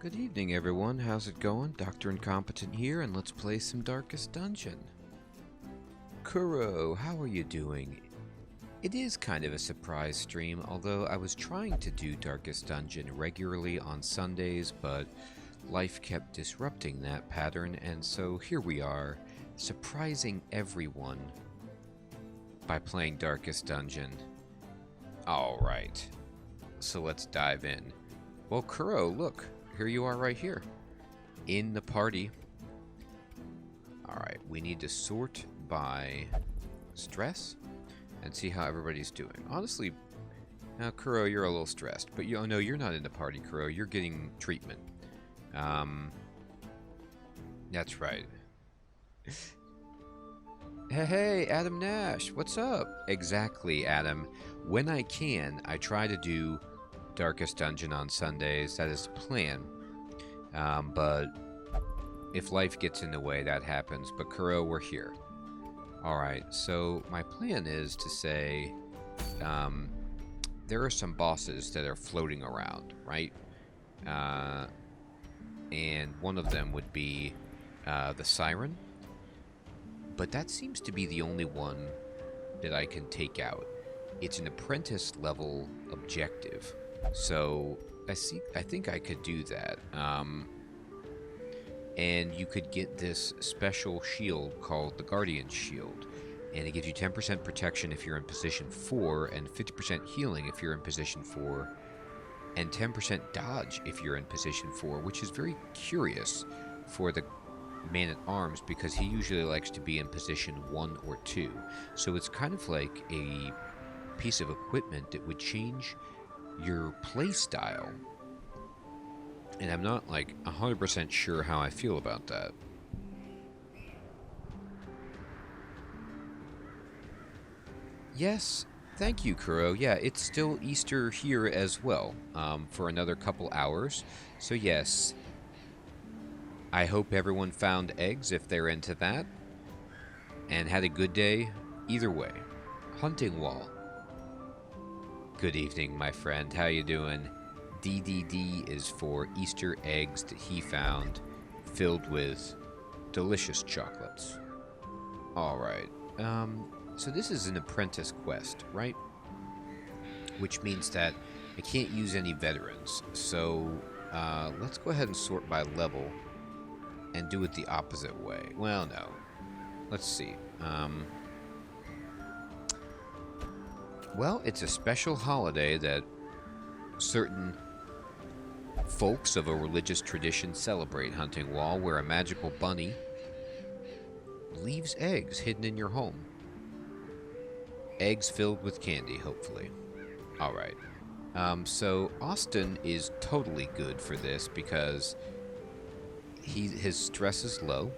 Good evening, everyone. How's it going? Dr. Incompetent here, and let's play some Darkest Dungeon. Kuro, how are you doing? It is kind of a surprise stream, although I was trying to do Darkest Dungeon regularly on Sundays, but life kept disrupting that pattern, and so here we are, surprising everyone by playing Darkest Dungeon. Alright, so let's dive in. Well, Kuro, look. Here you are right here, in the party. Alright, we need to sort by stress and see how everybody's doing. Honestly, now Kuro, you're a little stressed, but no, you're not in the party, Kuro. You're getting treatment. That's right. Hey, Adam Nash, what's up? Exactly, Adam. When I can, I try to do Darkest Dungeon on Sundays. That is the plan. But if life gets in the way, that happens. But Kuro, we're here. Alright, so my plan is to say there are some bosses that are floating around, right? And one of them would be the Siren. But that seems to be the only one that I can take out. It's an apprentice level objective. So I think I could do that. And you could get this special shield called the Guardian Shield. And it gives you 10% protection if you're in position 4, and 50% healing if you're in position 4, and 10% dodge if you're in position 4, which is very curious for the man-at-arms because he usually likes to be in position 1 or 2. So it's kind of like a piece of equipment that would change your play style, and I'm not like 100% sure how I feel about that. Yes, thank you, Kuro. Yeah, it's still Easter here as well, for another couple hours. So yes, I hope everyone found eggs if they're into that, and had a good day either way. Hunting Wall. Good evening, my friend. How you doing? DDD is for Easter eggs that he found, filled with delicious chocolates. Alright, so this is an apprentice quest, right? Which means that I can't use any veterans. So, let's go ahead and sort by level and do it the opposite way. Well, no. Let's see. Well, it's a special holiday that certain folks of a religious tradition celebrate, Hunting Wall, where a magical bunny leaves eggs hidden in your home. Eggs filled with candy, hopefully. Alright. So Austin is totally good for this because his stress is low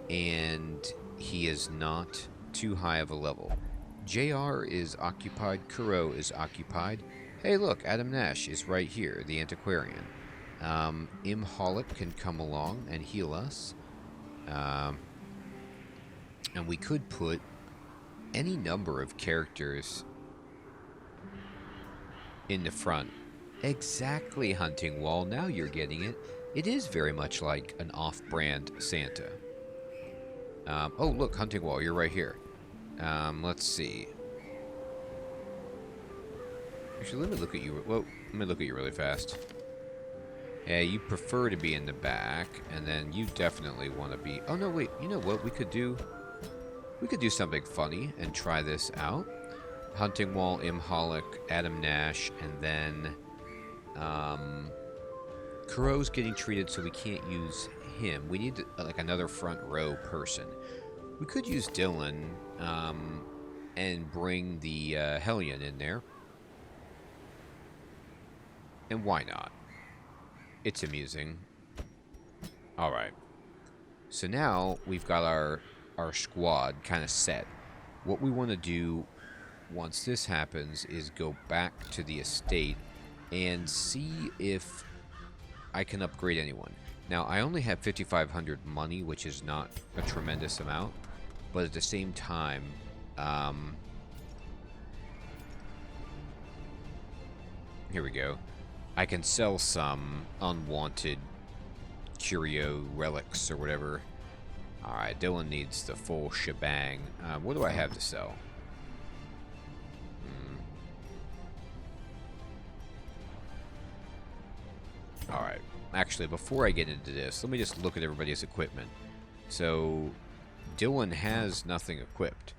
and he is not too high of a level. JR is occupied, Kuro is occupied. Hey look, Adam Nash is right here, the antiquarian. Imholic can come along and heal us. And we could put any number of characters in the front. Exactly, Hunting Wall, now you're getting it. It is very much like an off-brand Santa. Oh look, Hunting Wall, you're right here. Let's see. Actually, let me look at you. Whoa, let me look at you really fast. Yeah, you prefer to be in the back, and then you definitely want to be. Oh no, wait. You know what we could do? We could do something funny and try this out. Hunting Wall, Imholic, Adam Nash, and then Kuro's getting treated, so we can't use him. We need like another front row person. We could use Dylan and bring the Hellion in there. And why not? It's amusing. Alright. So now we've got our squad kind of set. What we want to do once this happens is go back to the estate and see if I can upgrade anyone. Now, I only have 5,500 money, which is not a tremendous amount. But at the same time, here we go. I can sell some unwanted curio relics or whatever. Alright, Dylan needs the full shebang. What do I have to sell? Alright, actually, before I get into this, let me just look at everybody's equipment. So, Dylan has nothing equipped.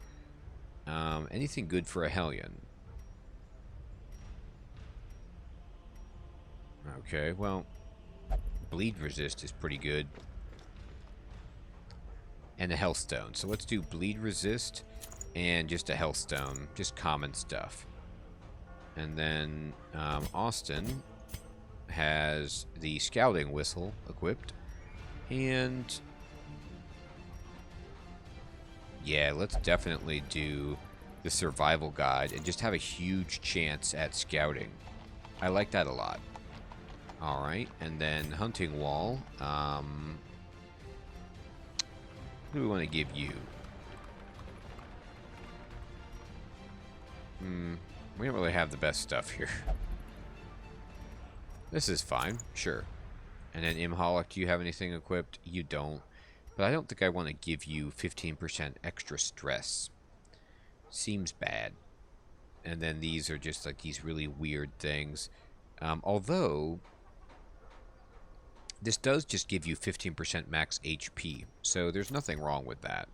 Anything good for a Hellion? Okay, well, bleed resist is pretty good. And a Healthstone. So let's do bleed resist and just a Healthstone. Just common stuff. And then Austin has the scouting whistle equipped. And yeah, let's definitely do the survival guide and just have a huge chance at scouting. I like that a lot. Alright, and then hunting wall. What do we want to give you? We don't really have the best stuff here. This is fine, sure. And then Imholic, do you have anything equipped? You don't. But I don't think I want to give you 15% extra stress. Seems bad. And then these are just like these really weird things. Although, this does just give you 15% max HP, so there's nothing wrong with that.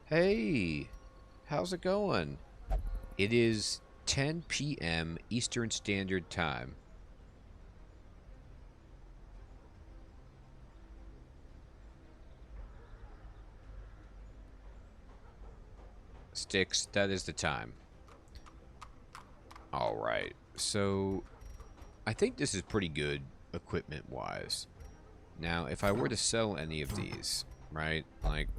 Hey, how's it going? It is 10 p.m. Eastern Standard Time. Sticks, that is the time. Alright, so I think this is pretty good equipment-wise. Now, if I were to sell any of these, right, like,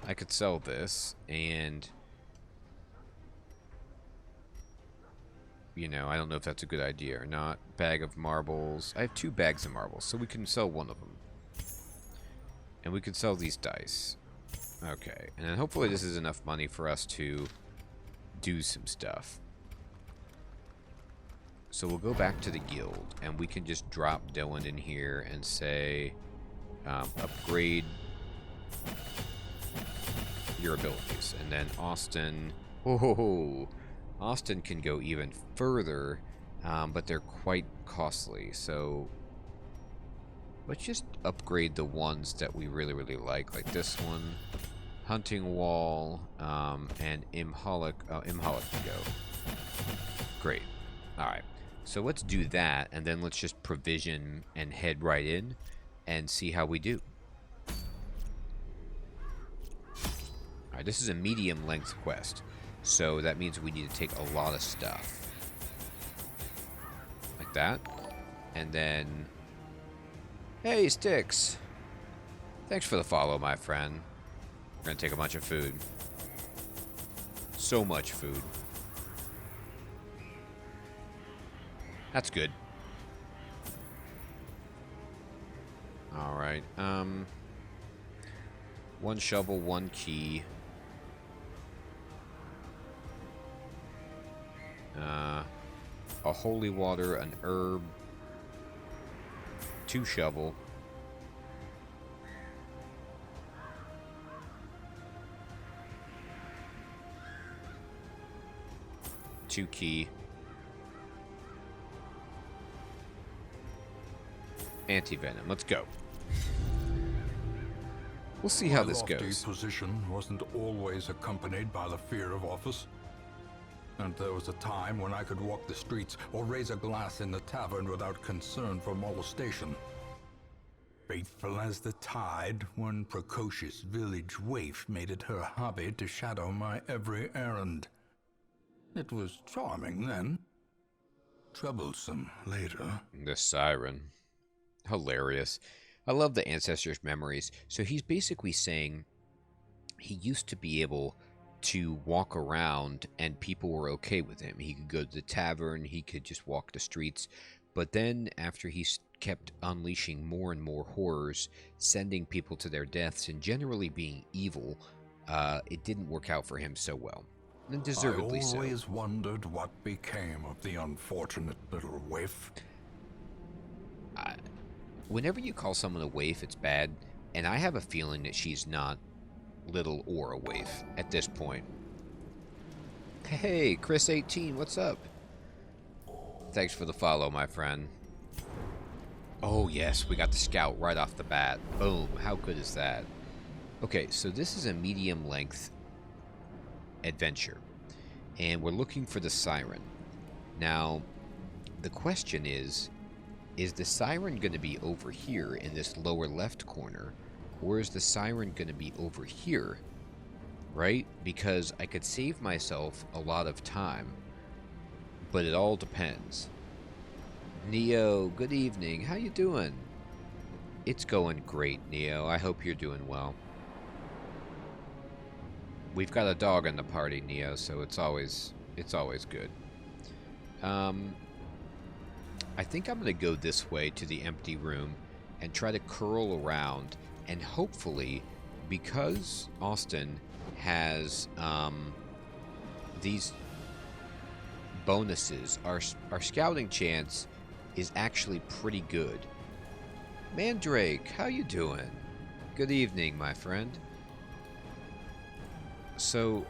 I could sell this, and, you know, I don't know if that's a good idea or not. Bag of marbles. I have 2 bags of marbles, so we can sell one of them. And we could sell these dice. Okay, and then hopefully this is enough money for us to do some stuff. So we'll go back to the guild, and we can just drop Dylan in here and say, upgrade your abilities. And then Austin, Austin can go even further, but they're quite costly. So let's just upgrade the ones that we really, really like this one, Hunting Wall, and Imholic. Oh, Imholic can go. Great. All right. So let's do that, and then let's just provision and head right in and see how we do. Alright, this is a medium length quest, so that means we need to take a lot of stuff. Like that. And then... Hey, Sticks! Thanks for the follow, my friend. We're gonna take a bunch of food. So much food. That's good. Alright, 1 shovel, 1 key. A holy water, an herb. 2 shovel. Two key. Anti-venom. Let's go. We'll see how this goes. My lofty position wasn't always accompanied by the fear of office. And there was a time when I could walk the streets or raise a glass in the tavern without concern for molestation. Faithful as the tide, one precocious village waif made it her hobby to shadow my every errand. It was charming then. Troublesome later. The siren. Hilarious. I love the ancestors' memories. So he's basically saying he used to be able to walk around and people were okay with him. He could go to the tavern, he could just walk the streets. But then after he kept unleashing more and more horrors, sending people to their deaths, and generally being evil, it didn't work out for him so well. And deservedly so. I always wondered what became of the unfortunate little waif. I, whenever you call someone a waif, it's bad, and I have a feeling that she's not little or a waif at this point. Hey, Chris18, what's up? Thanks for the follow, my friend. Oh, yes, we got the scout right off the bat. Boom, how good is that? Okay, so this is a medium-length adventure, and we're looking for the siren. Now, the question is the siren going to be over here in this lower left corner, or is the siren going to be over here, right? Because I could save myself a lot of time, but it all depends. Neo, good evening. How you doing? It's going great, Neo. I hope you're doing well. We've got a dog in the party, Neo, so it's always good. I think I'm going to go this way to the empty room and try to curl around, and hopefully, because Austin has these bonuses, our scouting chance is actually pretty good. Mandrake, how you doing? Good evening, my friend. So,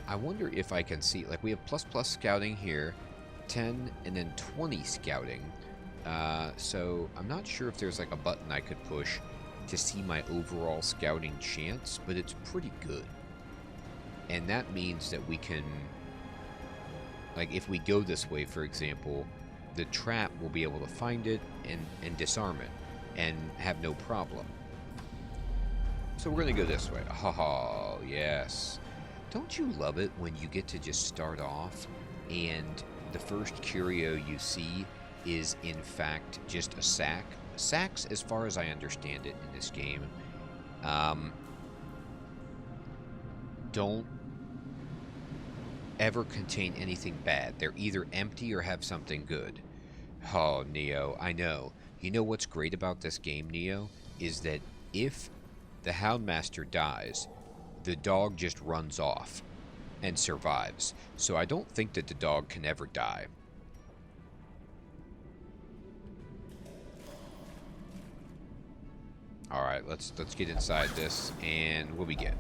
I wonder if I can see, like, we have ++ scouting here, 10 and then 20 scouting. So I'm not sure if there's like a button I could push to see my overall scouting chance, but it's pretty good. And that means that we can, like, if we go this way, for example, the trap will be able to find it and disarm it and have no problem. So we're gonna go this way. Oh, yes. Don't you love it when you get to just start off and the first curio you see is in fact just a sack? Sacks, as far as I understand it in this game, don't ever contain anything bad. They're either empty or have something good. Oh, Neo, I know. You know what's great about this game, Neo? Is that if the Houndmaster dies, the dog just runs off and survives. So I don't think that the dog can ever die. Alright, let's get inside this, and what we get?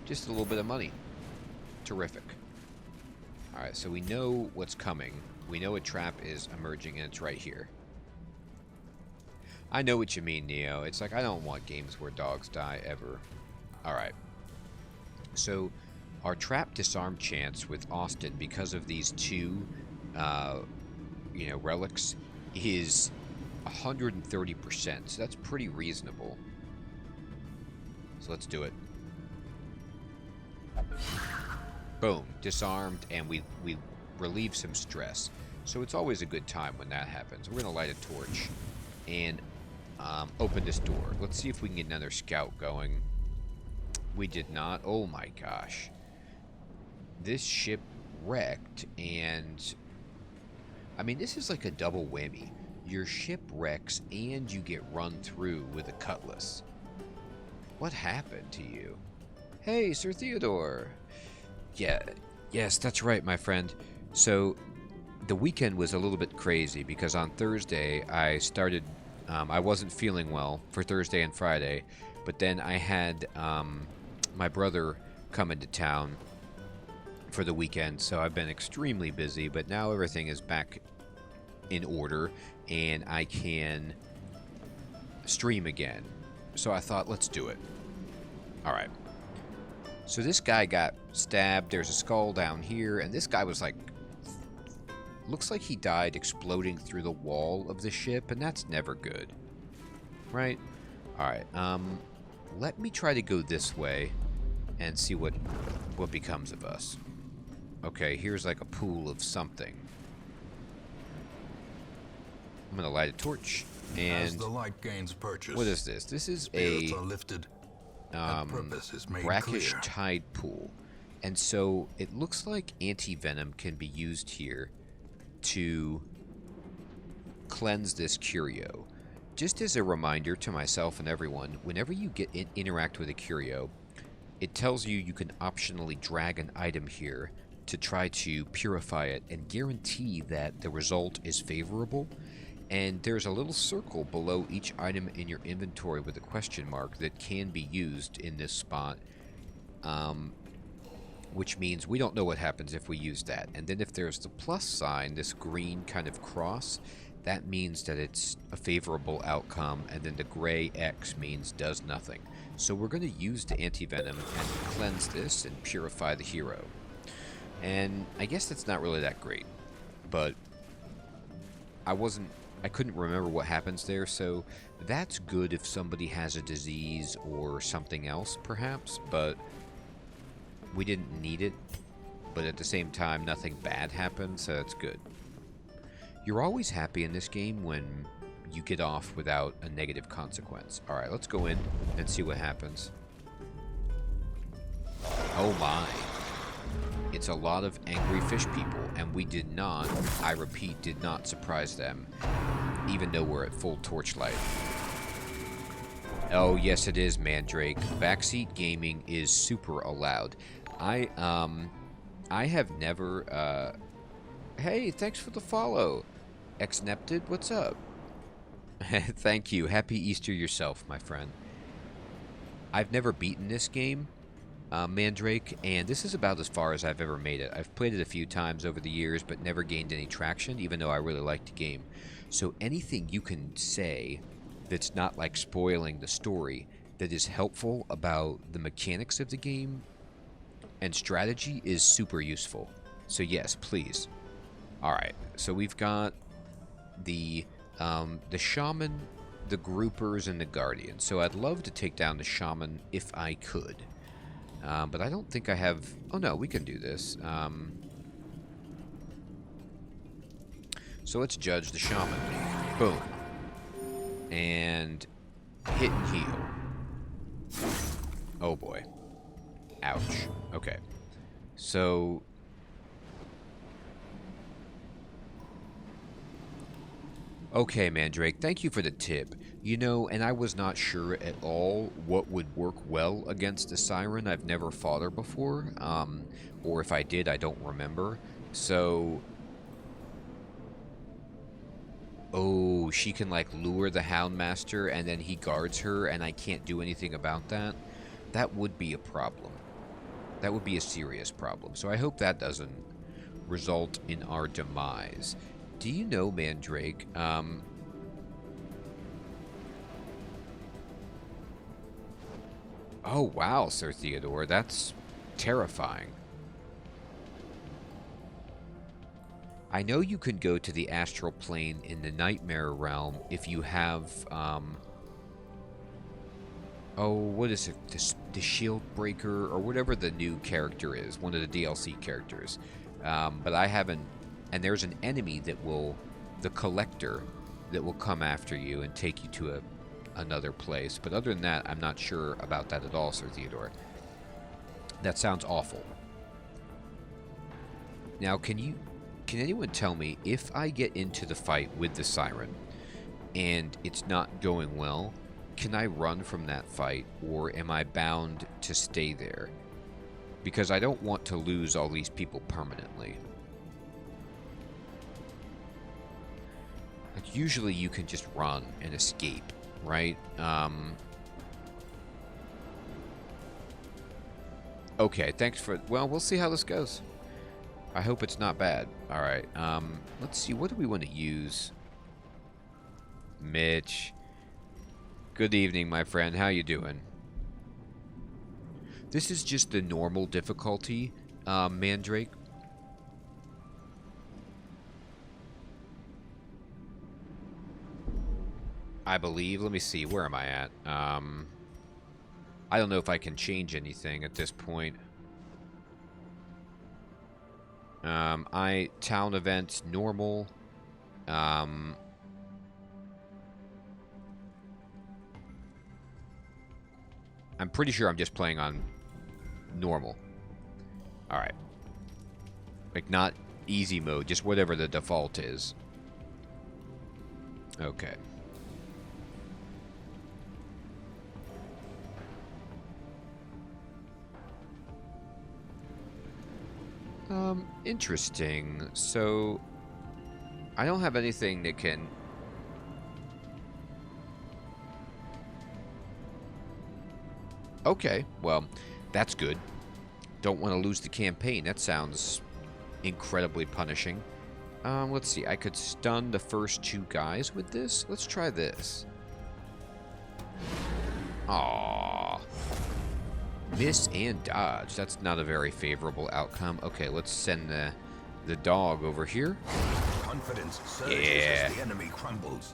Just a little bit of money. Terrific. Alright, so we know what's coming. We know a trap is emerging, and it's right here. I know what you mean, Neo. It's like, I don't want games where dogs die ever. Alright. So, our trap disarm chance with Austin, because of these two, relics, is 130%. So that's pretty reasonable. So let's do it. Boom. Disarmed, and we relieve some stress. So it's always a good time when that happens. We're going to light a torch and open this door. Let's see if we can get another scout going. We did not. Oh my gosh. This ship wrecked, and I mean, this is like a double whammy. Your ship wrecks and you get run through with a cutlass. What happened to you? Hey, Sir Theodore. Yeah, yes, that's right, my friend. So the weekend was a little bit crazy because on Thursday I started, I wasn't feeling well for Thursday and Friday, but then I had my brother come into town for the weekend, so I've been extremely busy, but now everything is back in order and I can stream again. So I thought, let's do it. Alright. So this guy got stabbed. There's a skull down here, and this guy was like, looks like he died exploding through the wall of the ship, and that's never good. Right? Alright, let me try to go this way and see what becomes of us. Okay, here's like a pool of something. I'm gonna light a torch, and as the light gains purchase, what is this? This is spirits are lifted, and purpose is made brackish clear. tide pool, and so it looks like anti-venom can be used here to cleanse this curio. Just as a reminder to myself and everyone, whenever you interact with a curio, it tells you you can optionally drag an item here to try to purify it and guarantee that the result is favorable. And there's a little circle below each item in your inventory with a question mark that can be used in this spot. Which means we don't know what happens if we use that. And then if there's the plus sign, this green kind of cross, that means that it's a favorable outcome, and then the gray X means does nothing. So we're going to use the anti-venom and cleanse this and purify the hero. And I guess that's not really that great, but I couldn't remember what happens there, so that's good if somebody has a disease or something else, perhaps, but we didn't need it. But at the same time, nothing bad happened, so that's good. You're always happy in this game when you get off without a negative consequence. Alright, let's go in and see what happens. Oh my. It's a lot of angry fish people, and we did not, I repeat, did not surprise them, even though we're at full Torchlight. Oh, yes it is, Mandrake. Backseat gaming is super allowed. I have never, Hey, thanks for the follow. Exnepted, what's up? Thank you. Happy Easter yourself, my friend. I've never beaten this game, Mandrake, and this is about as far as I've ever made it. I've played it a few times over the years, but never gained any traction, even though I really liked the game. So anything you can say that's not like spoiling the story, that is helpful about the mechanics of the game and strategy is super useful. So yes, please. Alright, so we've got the shaman, the groupers, and the guardian. So I'd love to take down the shaman if I could. But I don't think I have... Oh no, we can do this. So let's judge the shaman. Boom. And hit and heal. Oh boy. Ouch. Okay. So... Okay, Mandrake, thank you for the tip. You know, and I was not sure at all what would work well against a siren. I've never fought her before, or if I did, I don't remember. So... Oh, she can, like, lure the Houndmaster, and then he guards her, and I can't do anything about that? That would be a problem. That would be a serious problem. So I hope that doesn't result in our demise. Do you know, Mandrake, Oh, wow, Sir Theodore, that's terrifying. I know you can go to the astral plane in the Nightmare Realm if you have, oh, what is it? The Shield Breaker, or whatever the new character is, one of the DLC characters. But I haven't, and there's an enemy that will, the Collector, that will come after you and take you to another place. But other than that, I'm not sure about that at all, Sir Theodore. That sounds awful. Now, can anyone tell me, if I get into the fight with the siren and it's not going well, can I run from that fight, or am I bound to stay there? Because I don't want to lose all these people permanently. Like, usually you can just run and escape, right? Okay, thanks for... Well, we'll see how this goes. I hope it's not bad. Alright, let's see, what do we want to use? Mitch. Good evening, my friend. How you doing? This is just the normal difficulty, Mandrake. I believe. Let me see. Where am I at? I don't know if I can change anything at this point. Town events, normal. I'm pretty sure I'm just playing on normal. Alright. Like, not easy mode, just whatever the default is. Okay. Interesting. So, I don't have anything that can Okay, well, that's good. Don't want to lose the campaign. That sounds incredibly punishing. Let's see. I could stun the first 2 guys with this. Let's try this. Aww. Miss and dodge. That's not a very favorable outcome. Okay, let's send the dog over here. Confidence surges as the enemy crumbles.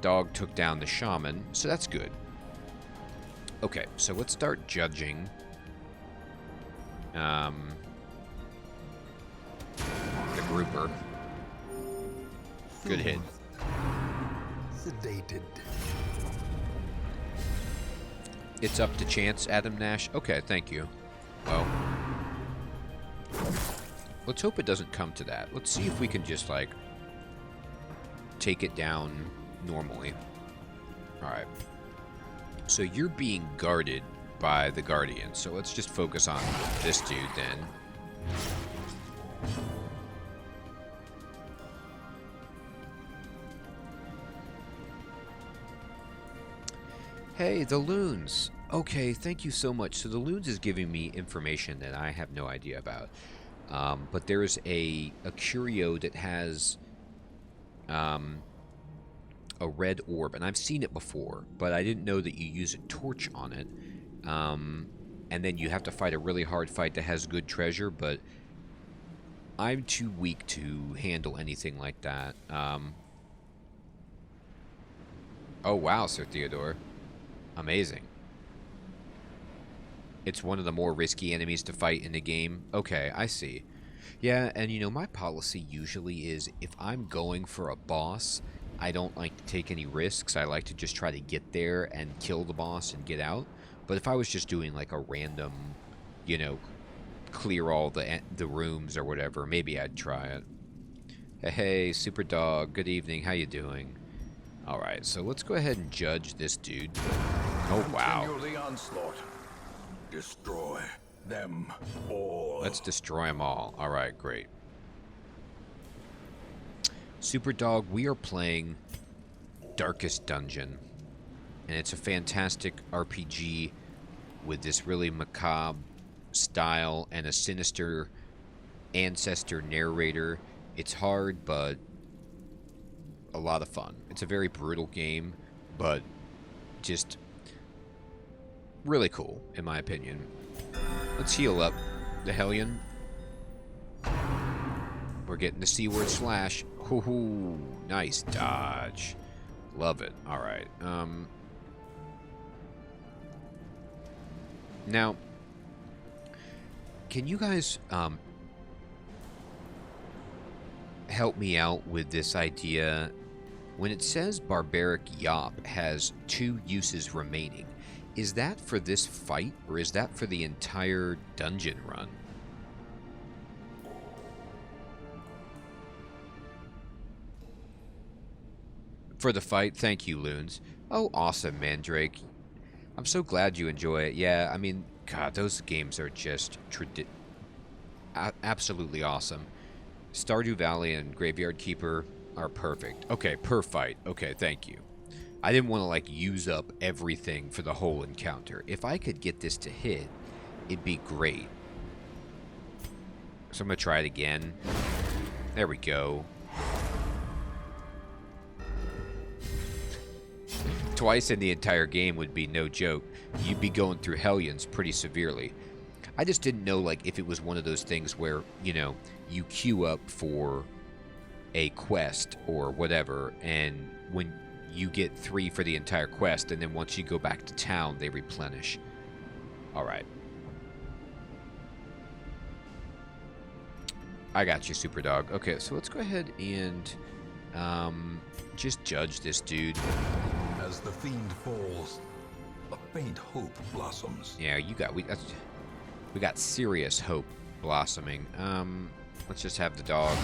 Dog took down the shaman, so that's good. Okay, so let's start judging. The grouper. Good hit. Sedated. It's up to chance, Adam Nash. Okay, thank you. Well, let's hope it doesn't come to that. Let's see if we can just, like, take it down normally. Alright. So you're being guarded by the Guardian. So let's just focus on this dude then. Hey, the loons. Okay, thank you so much. So the loons is giving me information that I have no idea about. But there's a curio that has a red orb, and I've seen it before, but I didn't know that you use a torch on it. And then you have to fight a really hard fight that has good treasure, but I'm too weak to handle anything like that. Oh, wow, Sir Theodore. Amazing. It's one of the more risky enemies to fight in the game. Okay, I see. Yeah, and you know, my policy usually is if I'm going for a boss, I don't like to take any risks. I like to just try to get there and kill the boss and get out. But if I was just doing like a random, you know, clear all the rooms or whatever, maybe I'd try it. Hey, Super Dog, good evening. How you doing? Alright, so let's go ahead and judge this dude. Oh, wow. Continue the onslaught. Destroy them all. Let's destroy them all. Alright, great. Super Dog, we are playing Darkest Dungeon. And it's a fantastic RPG with this really macabre style and a sinister ancestor narrator. It's hard, but a lot of fun. It's a very brutal game, but just really cool, in my opinion. Let's heal up the Hellion. We're getting the C-word slash. Hoo-hoo. Nice dodge. Love it. Alright. Now, can you guys help me out with this idea? When it says Barbaric Yop has 2 uses remaining, is that for this fight, or is that for the entire dungeon run? For the fight? Thank you, Loons. Oh, awesome, Mandrake. I'm so glad you enjoy it. Yeah, I mean, God, those games are just absolutely awesome. Stardew Valley and Graveyard Keeper are perfect. Okay, per fight. Okay, thank you. I didn't want to, like, use up everything for the whole encounter. If I could get this to hit, it'd be great. So I'm going to try it again. There we go. Twice in the entire game would be no joke. You'd be going through Hellions pretty severely. I just didn't know, like, if it was one of those things where, you know, you queue up for a quest or whatever, and when you get 3 for the entire quest, and then once you go back to town, they replenish. Alright. I got you, Super Dog. Okay, so let's go ahead and just judge this dude. As the fiend falls, a faint hope blossoms. Yeah, you got we got serious hope blossoming. Let's just have the dog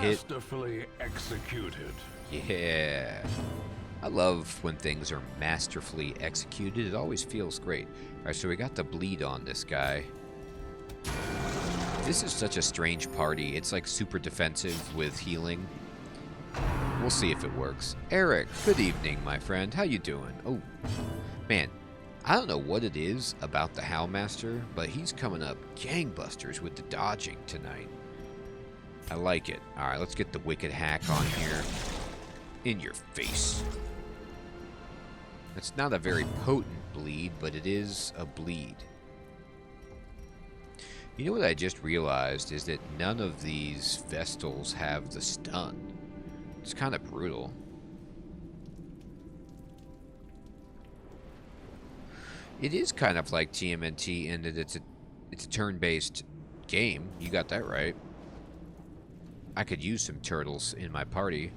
hit. Masterfully executed. Yeah. I love when things are masterfully executed. It always feels great. Alright, so we got the bleed on this guy. This is such a strange party. It's like super defensive with healing. We'll see if it works. Eric, good evening, my friend. How you doing? Oh, man. I don't know what it is about the Howlmaster, but he's coming up gangbusters with the dodging tonight. I like it. Alright, let's get the Wicked Hack on here. In your face. It's not a very potent bleed, but it is a bleed. You know what I just realized is that none of these Vestals have the stun. It's kind of brutal. It is kind of like TMNT in that it's a turn-based game. You got that right. I could use some turtles in my party.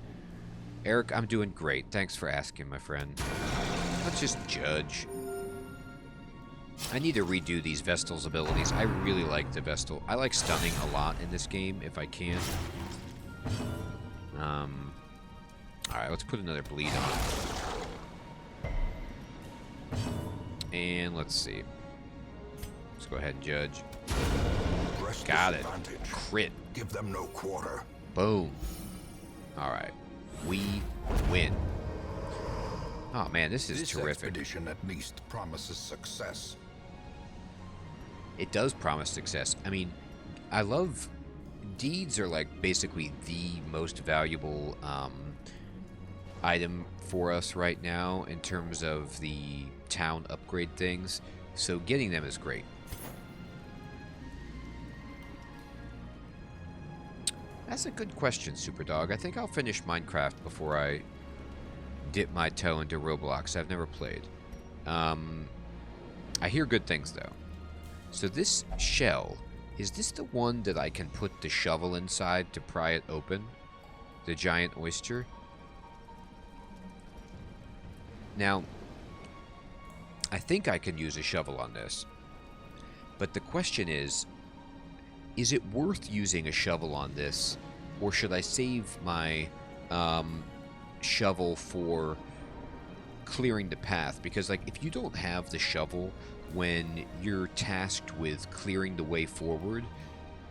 Eric, I'm doing great. Thanks for asking, my friend. Let's just judge. I need to redo these Vestal's abilities. I really like the Vestal. I like stunning a lot in this game, if I can. Alright, let's put another bleed on. And let's see. Let's go ahead and judge. Got it. Crit. Give them no quarter. Boom. Alright. We win. Oh man, this is terrific. Expedition at least promises success. It does promise success. I mean, I love... Deeds are like basically the most valuable item for us right now in terms of the town upgrade things. So getting them is great. That's a good question, Superdog. I think I'll finish Minecraft before I dip my toe into Roblox. I've never played. I hear good things, though. So this shell, is this the one that I can put the shovel inside to pry it open? The giant oyster? Now, I think I can use a shovel on this. But the question is it worth using a shovel on this? Or should I save my shovel for clearing the path? Because, like, if you don't have the shovel when you're tasked with clearing the way forward,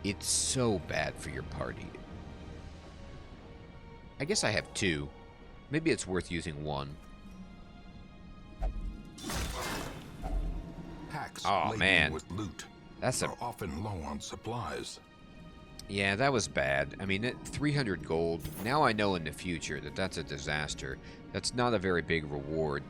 it's so bad for your party. I guess I have two. Maybe it's worth using one. Packs Oh, man. with loot That's are often low on supplies. Yeah, that was bad. I mean, 300 gold. Now I know in the future that that's a disaster. That's not a very big reward.